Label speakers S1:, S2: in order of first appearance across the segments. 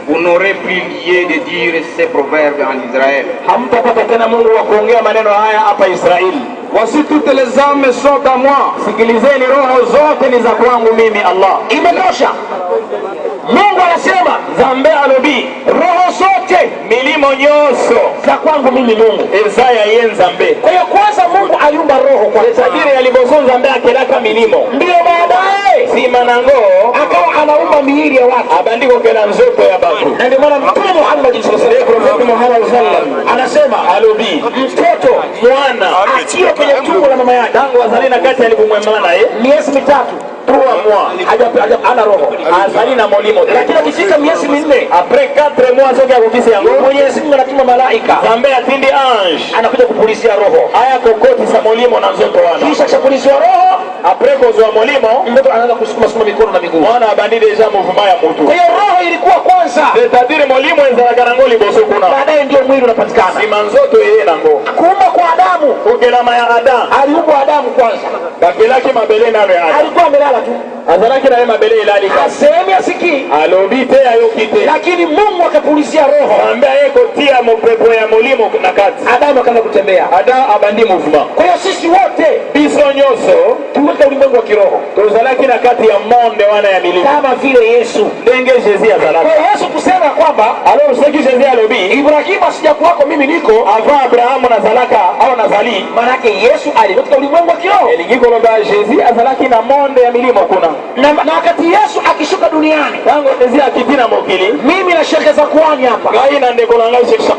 S1: vous n'aurez plus lieu de dire ces proverbes en Israël.
S2: Hamtapata tena Mungu wa kuongea maneno haya hapa Israeli.
S1: Voici toutes les âmes sont à moi.
S2: Sikilizeni, roho zote ni za kwangu mimi Allah. Imetosha. Mungu anasema zambe alobi, roho zote milimo nyoso za kwangu mimi Mungu. Isaya yenzambe. Kwa hiyo kwanza Mungu aliumba roho kwa tajiri alibozonza zambe akelaka milimo. Ndio baadaye simanango akawa anaumba miili ya watu. Abandiko kena nzoto ya babu. Na ndio maana Mtume Muhammad sallallahu anasema alobi, mtoto mwana akiwa kwenye tumbo la mama yake tangu azalina kati alipomwemana miezi mitatu ana roho azali na molimo, lakini akifika miezi minne après 4 mois soki akokisi yango Mwenyezi Mungu anatuma malaika zambe atindi ange anakuja kupulizia roho haya kokoti sa molimo na nzoto wana, kisha chapulizia roho après kozwa molimo mtoto anaanza kusukuma mikono na miguu, wana abandi deja mouvement ya mtu. Kwa hiyo roho ilikuwa kwanza, c'est-à-dire molimo ezala karangoli bosokuna, baadaye ndio mwili unapatikana. Sima nzoto yeye nango kuumba kwa Adamu, ukela ya Adam aliumbwa Adamu kwanza, bakilaki mabele nalo ya alikuwa amelala tu azalaki na mabele ilali asemi asiki alobite ayokite, lakini Mungu akapulizia roho ambaye yeko tia mopepo ya molimo na kati Adamu akaanza kutembea, Adam abandi mouvement. Kwa hiyo sisi wote biso nyoso tumeka ulimwengu wa kiroho, tuzalaki na kati ya monde wana ya milima kama vile Yesu ndenge Jésus azalaki. Kwa Yesu kusema kwamba alors ce que Jésus alobi Ibrahim sijakuwako mimi niko avant Abraham na zalaka au nazali, maana yake Yesu alitoka ulimwengu wa kiroho eligiko loba Jésus azalaki na monde ya milima kuna na wakati Yesu akishuka duniani tangu Jésus akitina mokili mimi na Sheikh Zakwani hapa gai na ndeko langa Sheikh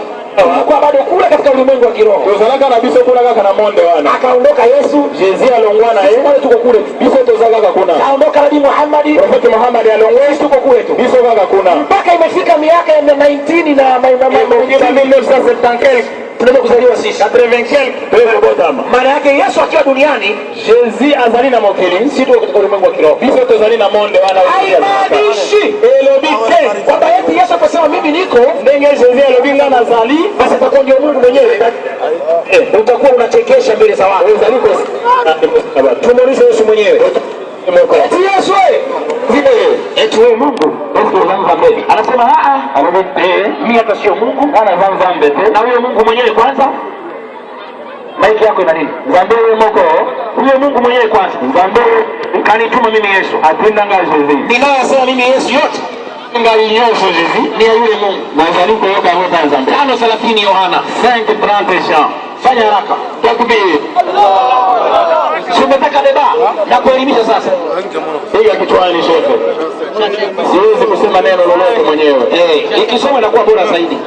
S2: kwa bado kule katika ulimwengu wa kiroho tuzalaka na biso kula kaka na monde wana, akaondoka Yesu Jésus alongwana wale tuko kule biso tuzalaka kuna, akaondoka Nabii Muhammad Prophet Muhammad alongwa tuko kule tu biso kaka kuna, mpaka imefika miaka ya 19 na 1970 tunaweza kuzaliwa sisi 85 tuwe botama. Maana yake Yesu akiwa duniani Jésus azali na mokeli sisi tuko katika ulimwengu wa kiroho biso tuzali na monde wana aimaanishi elobite kwamba eti Yesu akasema mimi niko ndenge Jésus elobinga nazali basi atakuwa ndio Mungu mwenyewe. Utakuwa unachekesha mbele za watu uzaliko tumuulize Yesu mwenyewe eti Yesu vile eti wewe Mungu ndio zambe anasema mimi hata sio Mungu ana zambe na huyo Mungu mwenyewe kwanza. Maiki yako ina nini? Zambe wewe moko huyo Mungu mwenyewe kwanza zambe kanituma mimi Yesu atenda ngazi hizi ninayosema mimi Yesu yote ngali nyoso hizi ni yule Mungu nazaliko yoka hota zambe 5:30 Yohana 5:30 Jean fanya haraka takubiri Sumetaka deba na kuelimisha sasa. Hiyo kichwani shefe. Siwezi kusema neno lolote mwenyewe. Ikisoma inakuwa bora zaidi.